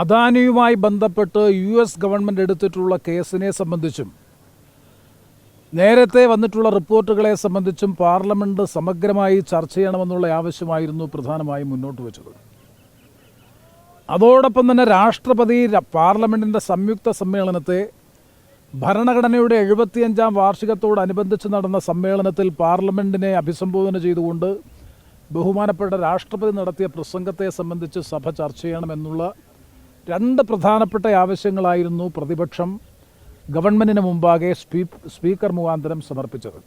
അദാനിയുമായി ബന്ധപ്പെട്ട് US government എടുത്തിട്ടുള്ള കേസിനെ സംബന്ധിച്ചും നേരത്തെ വന്നിട്ടുള്ള റിപ്പോർട്ടുകളെ സംബന്ധിച്ചും പാർലമെൻറ്റ് സമഗ്രമായി ചർച്ച ചെയ്യണമെന്നുള്ള ആവശ്യമായിരുന്നു പ്രധാനമായും മുന്നോട്ട് വച്ചത്. അതോടൊപ്പം തന്നെ രാഷ്ട്രപതി പാർലമെൻറ്റിൻ്റെ സംയുക്ത സമ്മേളനത്തെ ഭരണഘടനയുടെ 75ാം വാർഷികത്തോടനുബന്ധിച്ച് നടന്ന സമ്മേളനത്തിൽ പാർലമെൻറ്റിനെ അഭിസംബോധന ചെയ്തുകൊണ്ട് ബഹുമാനപ്പെട്ട രാഷ്ട്രപതി നടത്തിയ പ്രസംഗത്തെ സംബന്ധിച്ച് സഭ ചർച്ച ചെയ്യണമെന്നുള്ള രണ്ട് പ്രധാനപ്പെട്ട ആവശ്യങ്ങളായിരുന്നു പ്രതിപക്ഷം ഗവൺമെൻറ്റിന് മുമ്പാകെ സ്പീക്കർ മുഖാന്തരം സമർപ്പിച്ചത്.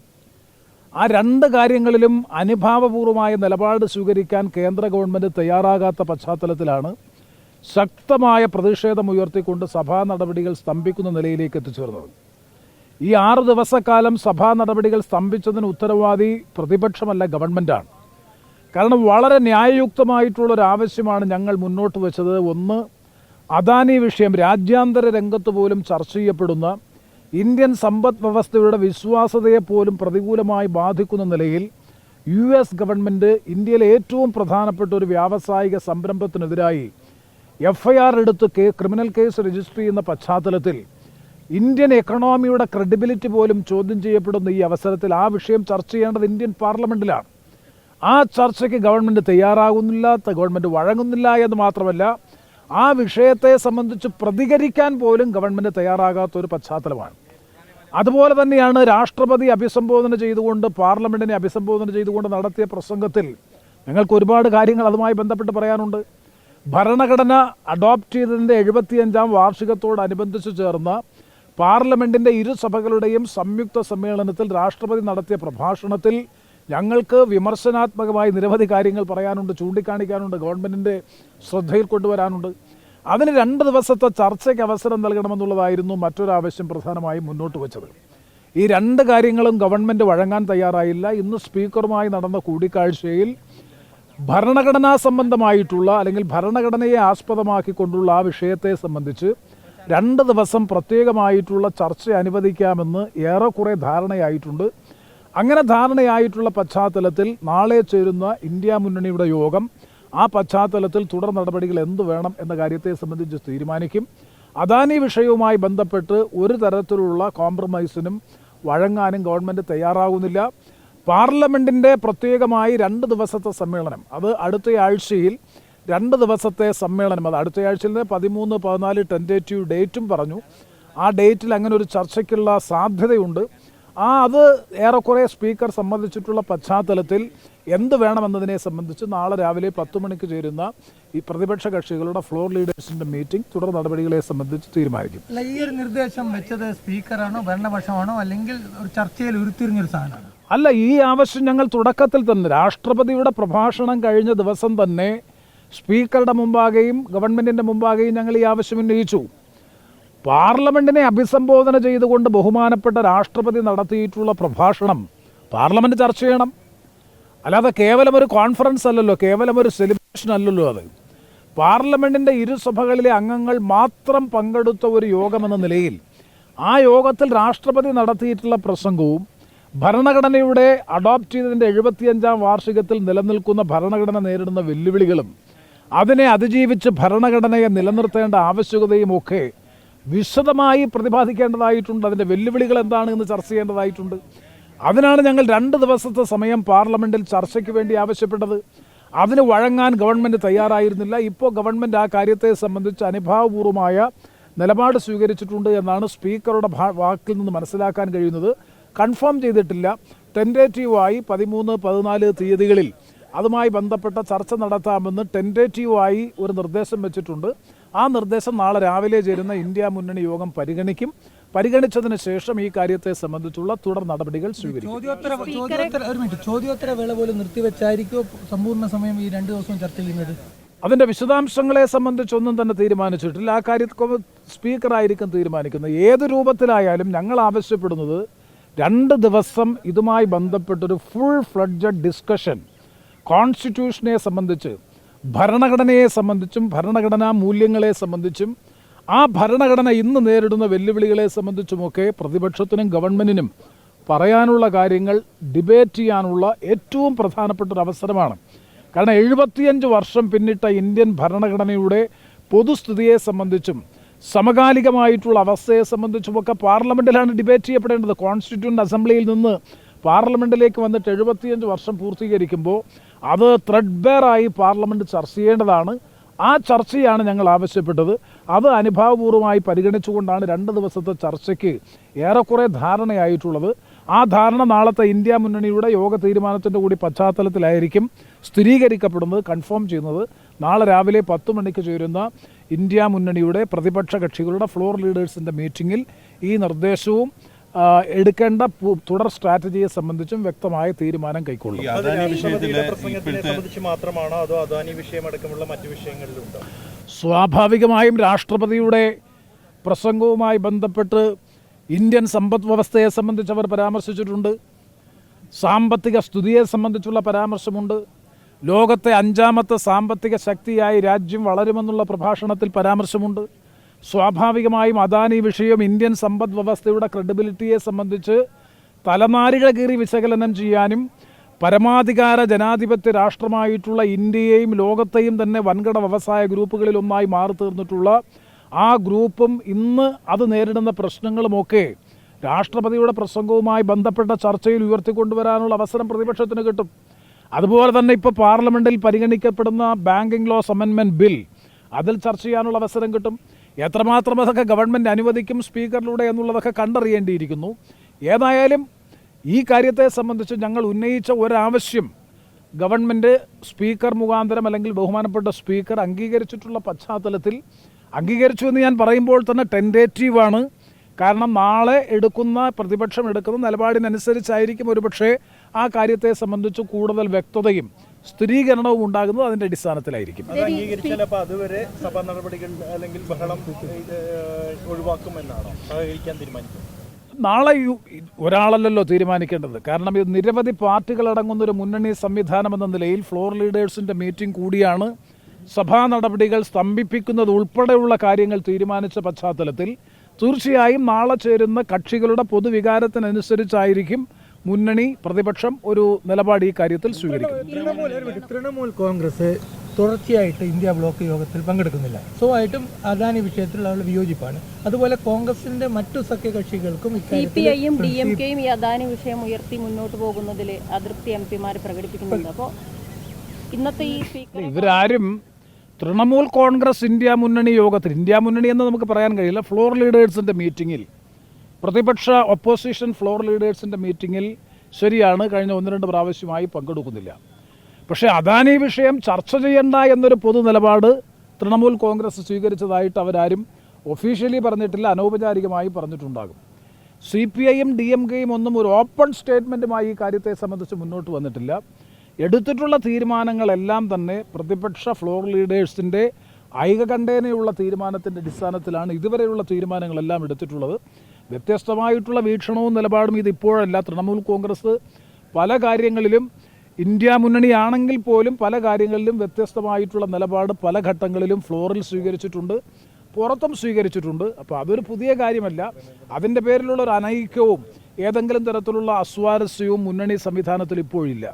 ആ രണ്ട് കാര്യങ്ങളിലും അനുഭാവപൂർവമായ നിലപാട് സ്വീകരിക്കാൻ കേന്ദ്ര ഗവൺമെൻറ് തയ്യാറാകാത്ത പശ്ചാത്തലത്തിലാണ് ശക്തമായ പ്രതിഷേധമുയർത്തിക്കൊണ്ട് സഭാ നടപടികൾ സ്തംഭിക്കുന്ന നിലയിലേക്ക് എത്തിച്ചേർന്നത്. ഈ 6 ദിവസക്കാലം സഭാ നടപടികൾ സ്തംഭിച്ചതിന് ഉത്തരവാദി പ്രതിപക്ഷമല്ല, ഗവൺമെൻറ്റാണ്. കാരണം വളരെ ന്യായയുക്തമായിട്ടുള്ളൊരാവശ്യമാണ് ഞങ്ങൾ മുന്നോട്ട് വെച്ചത്. ഒന്ന്, അദാനി വിഷയം രാജ്യാന്തര രംഗത്ത് പോലും ചർച്ച ചെയ്യപ്പെടുന്ന ഇന്ത്യൻ സമ്പദ് വ്യവസ്ഥയുടെ വിശ്വാസ്യതയെ പോലും പ്രതികൂലമായി ബാധിക്കുന്ന നിലയിൽ US ഗവൺമെൻറ് ഇന്ത്യയിലെ ഏറ്റവും പ്രധാനപ്പെട്ട ഒരു വ്യാവസായിക സംരംഭത്തിനെതിരായി FIR എടുത്ത് ക്രിമിനൽ കേസ് രജിസ്റ്റർ ചെയ്യുന്ന പശ്ചാത്തലത്തിൽ ഇന്ത്യൻ എക്കണോമിയുടെ ക്രെഡിബിലിറ്റി പോലും ചോദ്യം ചെയ്യപ്പെടുന്ന ഈ അവസരത്തിൽ ആ വിഷയം ചർച്ച ചെയ്യേണ്ടത് ഇന്ത്യൻ പാർലമെൻറ്റിലാണ്. ആ ചർച്ചയ്ക്ക് ഗവൺമെൻറ് തയ്യാറാകുന്നില്ല, ഗവൺമെൻറ് വഴങ്ങുന്നില്ല എന്ന് മാത്രമല്ല, ആ വിഷയത്തെ സംബന്ധിച്ച് പ്രതികരിക്കാൻ പോലും ഗവൺമെൻറ് തയ്യാറാകാത്തൊരു പശ്ചാത്തലമാണ്. അതുപോലെ തന്നെയാണ് രാഷ്ട്രപതി അഭിസംബോധന ചെയ്തുകൊണ്ട് പാർലമെൻറ്റിനെ അഭിസംബോധന ചെയ്തുകൊണ്ട് നടത്തിയ പ്രസംഗത്തിൽ ഞങ്ങൾക്ക് ഒരുപാട് കാര്യങ്ങൾ അതുമായി ബന്ധപ്പെട്ട് പറയാനുണ്ട്. ഭരണഘടന അഡോപ്റ്റ് ചെയ്തതിൻ്റെ 75ാം വാർഷികത്തോടനുബന്ധിച്ച് ചേർന്ന പാർലമെൻറ്റിൻ്റെ ഇരുസഭകളുടെയും സംയുക്ത സമ്മേളനത്തിൽ രാഷ്ട്രപതി നടത്തിയ പ്രഭാഷണത്തിൽ ഞങ്ങൾക്ക് വിമർശനാത്മകമായി നിരവധി കാര്യങ്ങൾ പറയാനുണ്ട്, ചൂണ്ടിക്കാണിക്കാനുണ്ട്, ഗവൺമെൻറ്റിൻ്റെ ശ്രദ്ധയിൽ കൊണ്ടുവരാനുണ്ട്. അതിന് 2 ദിവസത്തെ ചർച്ചയ്ക്ക് അവസരം നൽകണമെന്നുള്ളതായിരുന്നു മറ്റൊരാവശ്യം പ്രധാനമായും മുന്നോട്ട് വെച്ചത്. ഈ 2 കാര്യങ്ങളും ഗവൺമെൻറ് വഴങ്ങാൻ തയ്യാറായില്ല. ഇന്ന് സ്പീക്കറുമായി നടന്ന കൂടിക്കാഴ്ചയിൽ ഭരണഘടനാ സംബന്ധമായിട്ടുള്ള അല്ലെങ്കിൽ ഭരണഘടനയെ ആസ്പദമാക്കിക്കൊണ്ടുള്ള ആ വിഷയത്തെ സംബന്ധിച്ച് 2 ദിവസം പ്രത്യേകമായിട്ടുള്ള ചർച്ച അനുവദിക്കാമെന്ന് ഏറെക്കുറെ ധാരണയായിട്ടുണ്ട്. അങ്ങനെ ധാരണയായിട്ടുള്ള പശ്ചാത്തലത്തിൽ നാളെ ചേരുന്ന ഇന്ത്യ മുന്നണിയുടെ യോഗം ആ പശ്ചാത്തലത്തിൽ തുടർ നടപടികൾ എന്തു വേണം എന്ന കാര്യത്തെ സംബന്ധിച്ച് തീരുമാനിക്കും. അദാനി വിഷയവുമായി ബന്ധപ്പെട്ട് ഒരു തരത്തിലുള്ള കോംപ്രമൈസിനും വഴങ്ങാനും ഗവൺമെൻറ് തയ്യാറാകുന്നില്ല. പാർലമെൻറ്റിൻ്റെ പ്രത്യേകമായി 2 ദിവസത്തെ സമ്മേളനം, അത് അടുത്ത ആഴ്ചയിൽ 2 ദിവസത്തെ സമ്മേളനം, അത് അടുത്ത ആഴ്ചയിൽ 13, 14 ടെൻറ്റേറ്റീവ് ഡേറ്റും പറഞ്ഞു. ആ ഡേറ്റിൽ അങ്ങനെ ഒരു ചർച്ചയ്ക്കുള്ള സാധ്യതയുണ്ട്. അത് ഏറെക്കുറെ സ്പീക്കർ സമ്മതിച്ചിട്ടുള്ള പശ്ചാത്തലത്തിൽ എന്ത് വേണമെന്നതിനെ സംബന്ധിച്ച് നാളെ രാവിലെ 10 മണിക്ക് ചേരുന്ന ഈ പ്രതിപക്ഷ കക്ഷികളുടെ ഫ്ലോർ ലീഡേഴ്സിൻ്റെ മീറ്റിംഗ് തുടർ നടപടികളെ സംബന്ധിച്ച് തീരുമാനിക്കും. ഈ ഒരു നിർദ്ദേശം വെച്ചത് സ്പീക്കറാണോ ഭരണപക്ഷമാണോ അല്ലെങ്കിൽ ഒരു ചർച്ചയിൽ ഉരുത്തിരിഞ്ഞൊരു സാധനമാണ്? അല്ല, ഈ ആവശ്യം ഞങ്ങൾ തുടക്കത്തിൽ തന്നെ രാഷ്ട്രപതിയുടെ പ്രഭാഷണം കഴിഞ്ഞ ദിവസം തന്നെ സ്പീക്കറുടെ മുമ്പാകെയും ഗവൺമെൻറ്റിൻ്റെ മുമ്പാകെയും ഞങ്ങൾ ഈ ആവശ്യം ഉന്നയിച്ചു. പാർലമെൻറ്റിനെ അഭിസംബോധന ചെയ്തുകൊണ്ട് ബഹുമാനപ്പെട്ട രാഷ്ട്രപതി നടത്തിയിട്ടുള്ള പ്രഭാഷണം പാർലമെൻറ്റ് ചർച്ച ചെയ്യണം. അല്ലാതെ കേവലം ഒരു കോൺഫറൻസ് അല്ലല്ലോ, കേവലം ഒരു സെലിബ്രേഷൻ അല്ലല്ലോ. അത് പാർലമെൻറ്റിൻ്റെ ഇരുസഭകളിലെ അംഗങ്ങൾ മാത്രം പങ്കെടുത്ത ഒരു യോഗമെന്ന നിലയിൽ ആ യോഗത്തിൽ രാഷ്ട്രപതി നടത്തിയിട്ടുള്ള പ്രസംഗവും ഭരണഘടനയുടെ അഡോപ്റ്റ് ചെയ്തതിൻ്റെ 75ാം വാർഷികത്തിൽ നിലനിൽക്കുന്ന ഭരണഘടന നേരിടുന്ന വെല്ലുവിളികളും അതിനെ അതിജീവിച്ച് ഭരണഘടനയെ നിലനിർത്തേണ്ട ആവശ്യകതയും ഒക്കെ വിശദമായി പ്രതിപാദിക്കേണ്ടതായിട്ടുണ്ട്. അതിൻ്റെ വെല്ലുവിളികൾ എന്താണ് എന്ന് ചർച്ച ചെയ്യേണ്ടതായിട്ടുണ്ട്. അതിനാണ് ഞങ്ങൾ 2 ദിവസത്തെ സമയം പാർലമെൻറ്റിൽ ചർച്ചയ്ക്ക് വേണ്ടി ആവശ്യപ്പെട്ടത്. അതിന് വഴങ്ങാൻ ഗവൺമെൻറ് തയ്യാറായിരുന്നില്ല. ഇപ്പോൾ ഗവൺമെൻറ് ആ കാര്യത്തെ സംബന്ധിച്ച് അനുഭാവപൂർവമായ നിലപാട് സ്വീകരിച്ചിട്ടുണ്ട് എന്നാണ് സ്പീക്കറുടെ വാക്കിൽ നിന്ന് മനസ്സിലാക്കാൻ കഴിയുന്നത്. കൺഫേം ചെയ്തിട്ടില്ല. ടെൻറ്റേറ്റീവായി 13, 14 തീയതികളിൽ അതുമായി ബന്ധപ്പെട്ട ചർച്ച നടത്താമെന്ന് ടെൻറ്റേറ്റീവായി ഒരു നിർദ്ദേശം വെച്ചിട്ടുണ്ട്. ആ നിർദ്ദേശം നാളെ രാവിലെ ചേരുന്ന ഇന്ത്യ മുന്നണി യോഗം പരിഗണിക്കും. പരിഗണിച്ചതിന് ശേഷം ഈ കാര്യത്തെ സംബന്ധിച്ചുള്ള തുടർ നടപടികൾ സ്വീകരിക്കും. ചോദ്യോത്തര വേള പോലും നിർത്തിവെച്ചായിരിക്കും സമ്പൂർണ്ണ സമയം ഈ 2 ദിവസവും ചർച്ച ചെയ്യുന്നത്? അതിൻ്റെ വിശദാംശങ്ങളെ സംബന്ധിച്ചൊന്നും തന്നെ തീരുമാനിച്ചിട്ടില്ല. ആ കാര്യത്തിൽ സ്പീക്കറായിരിക്കും തീരുമാനിക്കുന്നത്. ഏത് രൂപത്തിലായാലും ഞങ്ങൾ ആവശ്യപ്പെടുന്നത് 2 ദിവസം ഇതുമായി ബന്ധപ്പെട്ടൊരു ഫുൾ ഫ്ലഡ്ജഡ് ഡിസ്കഷൻ കോൺസ്റ്റിറ്റ്യൂഷനെ സംബന്ധിച്ച്, ഭരണഘടനയെ സംബന്ധിച്ചും ഭരണഘടനാ മൂല്യങ്ങളെ സംബന്ധിച്ചും ആ ഭരണഘടന ഇന്ന് നേരിടുന്ന വെല്ലുവിളികളെ സംബന്ധിച്ചുമൊക്കെ പ്രതിപക്ഷത്തിനും ഗവൺമെൻറ്റിനും പറയാനുള്ള കാര്യങ്ങൾ ഡിബേറ്റ് ചെയ്യാനുള്ള ഏറ്റവും പ്രധാനപ്പെട്ട ഒരു അവസരമാണ്. കാരണം 75 വർഷം പിന്നിട്ട ഇന്ത്യൻ ഭരണഘടനയുടെ പൊതുസ്ഥിതിയെ സംബന്ധിച്ചും സമകാലികമായിട്ടുള്ള അവസ്ഥയെ സംബന്ധിച്ചുമൊക്കെ പാർലമെൻറ്റിലാണ് ഡിബേറ്റ് ചെയ്യപ്പെടേണ്ടത്. കോൺസ്റ്റിറ്റ്യൂൻ്റ് അസംബ്ലിയിൽ നിന്ന് പാർലമെൻറ്റിലേക്ക് വന്നിട്ട് 75 വർഷം പൂർത്തീകരിക്കുമ്പോൾ അത് ത്രെഡ്ബെയറായി പാർലമെൻറ്റ് ചർച്ച ചെയ്യേണ്ടതാണ്. ആ ചർച്ചയാണ് ഞങ്ങൾ ആവശ്യപ്പെട്ടത്. അത് അനുഭാവപൂർവ്വമായി പരിഗണിച്ചുകൊണ്ടാണ് 2 ദിവസത്തെ ചർച്ചയ്ക്ക് ഏറെക്കുറെ ധാരണയായിട്ടുള്ളത്. ആ ധാരണ നാളത്തെ ഇന്ത്യ മുന്നണിയുടെ യോഗ തീരുമാനത്തിൻ്റെ കൂടി പശ്ചാത്തലത്തിലായിരിക്കും സ്ഥിരീകരിക്കപ്പെടുന്നത്, കൺഫേം ചെയ്യുന്നത്. നാളെ രാവിലെ 10 മണിക്ക് ചേരുന്ന ഇന്ത്യ മുന്നണിയുടെ പ്രതിപക്ഷ കക്ഷികളുടെ ഫ്ലോർ ലീഡേഴ്സിൻ്റെ മീറ്റിങ്ങിൽ ഈ നിർദ്ദേശവും എടുക്കേണ്ട തുടർ സ്ട്രാറ്റജിയെ സംബന്ധിച്ചും വ്യക്തമായ തീരുമാനം കൈക്കൊള്ളും. മാത്രമാണോ അതോ അദാനി വിഷയമടക്കമുള്ള മറ്റു വിഷയങ്ങളിലുണ്ടോ? സ്വാഭാവികമായും രാഷ്ട്രപതിയുടെ പ്രസംഗവുമായി ബന്ധപ്പെട്ട് ഇന്ത്യൻ സമ്പദ് വ്യവസ്ഥയെ സംബന്ധിച്ച് അവർ പരാമർശിച്ചിട്ടുണ്ട്. സാമ്പത്തിക സ്ഥിതിയെ സംബന്ധിച്ചുള്ള പരാമർശമുണ്ട്. ലോകത്തെ 5ാമത്തെ സാമ്പത്തിക ശക്തിയായി രാജ്യം വളരുമെന്നുള്ള പ്രഭാഷണത്തിൽ പരാമർശമുണ്ട്. സ്വാഭാവികമായും അദാനി വിഷയം ഇന്ത്യൻ സമ്പദ് വ്യവസ്ഥയുടെ ക്രെഡിബിലിറ്റിയെ സംബന്ധിച്ച് തലനാരിഴ കീറി വിശകലനം ചെയ്യാനും പരമാധികാര ജനാധിപത്യ രാഷ്ട്രമായിട്ടുള്ള ഇന്ത്യയെയും ലോകത്തെയും തന്നെ വൻകിട വ്യവസായ ഗ്രൂപ്പുകളിലൊന്നായി മാറി തീർന്നിട്ടുള്ള ആ ഗ്രൂപ്പും ഇന്ന് അത് നേരിടുന്ന പ്രശ്നങ്ങളുമൊക്കെ രാഷ്ട്രപതിയുടെ പ്രസംഗവുമായി ബന്ധപ്പെട്ട ചർച്ചയിൽ ഉയർത്തിക്കൊണ്ടുവരാനുള്ള അവസരം പ്രതിപക്ഷത്തിന് കിട്ടും. അതുപോലെ തന്നെ ഇപ്പോൾ പാർലമെൻറ്റിൽ പരിഗണിക്കപ്പെടുന്ന ബാങ്കിങ് ലോസ് അമെൻമെൻറ്റ് ബിൽ, അതിൽ ചർച്ച ചെയ്യാനുള്ള അവസരം കിട്ടും. എത്രമാത്രം അതൊക്കെ ഗവൺമെൻറ് അനുവദിക്കും സ്പീക്കറിലൂടെ എന്നുള്ളതൊക്കെ കണ്ടറിയേണ്ടിയിരിക്കുന്നു. ഏതായാലും ഈ കാര്യത്തെ സംബന്ധിച്ച് ഞങ്ങൾ ഉന്നയിച്ച ഒരാവശ്യം ഗവൺമെൻറ് സ്പീക്കർ മുഖാന്തരം അല്ലെങ്കിൽ ബഹുമാനപ്പെട്ട സ്പീക്കർ അംഗീകരിച്ചിട്ടുള്ള പശ്ചാത്തലത്തിൽ, അംഗീകരിച്ചു എന്ന് ഞാൻ പറയുമ്പോൾ തന്നെ ടെൻഡേറ്റീവാണ്. കാരണം നാളെ പ്രതിപക്ഷം എടുക്കുന്ന നിലപാടിനനുസരിച്ചായിരിക്കും ഒരുപക്ഷെ ആ കാര്യത്തെ സംബന്ധിച്ച് കൂടുതൽ വ്യക്തതയും സ്ഥിരീകരണവും ഉണ്ടാകുന്നത്. അതിൻ്റെ അടിസ്ഥാനത്തിലായിരിക്കും. അത് അംഗീകരിച്ചാൽ അപ്പോൾ അതുവരെ സഭാ നടപടികൾ അല്ലെങ്കിൽ ബഹളം ഒഴിവാക്കുമെന്നാണോ സഹകരിക്കാൻ തീരുമാനിക്കുന്നത്? നാളെ ഒരാളല്ലല്ലോ തീരുമാനിക്കേണ്ടത്. കാരണം ഇത് നിരവധി പാർട്ടികളടങ്ങുന്നൊരു മുന്നണി സംവിധാനം എന്ന നിലയിൽ ഫ്ലോർ ലീഡേഴ്സിൻ്റെ മീറ്റിംഗ് കൂടിയാണ്. സഭാ നടപടികൾ സ്തംഭിപ്പിക്കുന്നത് ഉൾപ്പെടെയുള്ള കാര്യങ്ങൾ തീരുമാനിച്ച പശ്ചാത്തലത്തിൽ തീർച്ചയായും നാളെ ചേരുന്ന കക്ഷികളുടെ പൊതുവികാരത്തിനനുസരിച്ചായിരിക്കും മുന്നണി പ്രതിപക്ഷം ഒരു നിലപാട് ഈ കാര്യത്തിൽ സ്വീകരിക്കും. തൃണമൂൽ കോൺഗ്രസ് തുടർച്ചയായിട്ട് ഇന്ത്യ ബ്ലോക്ക് യോഗത്തിൽ പങ്കെടുക്കുന്നില്ല. സ്വാഭാവികമായിട്ടും അദാനി വിഷയത്തിലുള്ള വിയോജിപ്പാണ്. അതുപോലെ കോൺഗ്രസിന്റെ മറ്റു സഖ്യകക്ഷികൾക്കും CPI-യും DMK-യും ഈ അദാനി വിഷയം ഉയർത്തി മുന്നോട്ട് പോകുന്നതിൽ അതൃപ്തി എംപിമാർ പ്രകടിപ്പിക്കുന്നുണ്ട്. അപ്പോൾ ഇന്നത്തെ ഈ സ്പീക്കർ ഇവരാരും തൃണമൂൽ കോൺഗ്രസ് ഇന്ത്യ മുന്നണി യോഗത്തിൽ, ഇന്ത്യ മുന്നണി എന്ന് നമുക്ക് പറയാൻ കഴിയില്ല, ഫ്ലോർ ലീഡേഴ്സിൻ്റെ മീറ്റിങ്ങിൽ, പ്രതിപക്ഷ ഒപ്പോസിഷൻ ഫ്ലോർ ലീഡേഴ്സിൻ്റെ മീറ്റിങ്ങിൽ ശരിയാണ് കഴിഞ്ഞ 1-2 പ്രാവശ്യമായി പങ്കെടുക്കുന്നില്ല. പക്ഷേ അദാനി വിഷയം ചർച്ച ചെയ്യണ്ട എന്നൊരു പൊതു നിലപാട് തൃണമൂൽ കോൺഗ്രസ് സ്വീകരിച്ചതായിട്ട് അവരാരും ഒഫീഷ്യലി പറഞ്ഞിട്ടില്ല, അനൗപചാരികമായി പറഞ്ഞിട്ടുണ്ടാകും. CPI-യും DMK-യും ഒന്നും ഒരു ഓപ്പൺ സ്റ്റേറ്റ്മെൻറ്റുമായി ഈ കാര്യത്തെ സംബന്ധിച്ച് മുന്നോട്ട് വന്നിട്ടില്ല. എടുത്തിട്ടുള്ള തീരുമാനങ്ങളെല്ലാം തന്നെ പ്രതിപക്ഷ ഫ്ലോർ ലീഡേഴ്സിൻ്റെ ഐകകണ്ഠേനയുള്ള തീരുമാനത്തിൻ്റെ അടിസ്ഥാനത്തിലാണ് ഇതുവരെയുള്ള തീരുമാനങ്ങളെല്ലാം എടുത്തിട്ടുള്ളത്. വ്യത്യസ്തമായിട്ടുള്ള വീക്ഷണവും നിലപാടും ഇതിപ്പോഴല്ല. തൃണമൂൽ കോൺഗ്രസ് പല കാര്യങ്ങളിലും, ഇന്ത്യ മുന്നണിയാണെങ്കിൽ പോലും പല കാര്യങ്ങളിലും വ്യത്യസ്തമായിട്ടുള്ള നിലപാട് പല ഘട്ടങ്ങളിലും ഫ്ലോറിൽ സ്വീകരിച്ചിട്ടുണ്ട്, പുറത്തും സ്വീകരിച്ചിട്ടുണ്ട്. അപ്പോൾ അതൊരു പുതിയ കാര്യമല്ല. അതിൻ്റെ പേരിലുള്ള ഒരു അനൈക്യവും ഏതെങ്കിലും തരത്തിലുള്ള അസ്വാരസ്യവും മുന്നണി സംവിധാനത്തിൽ ഇപ്പോഴില്ല.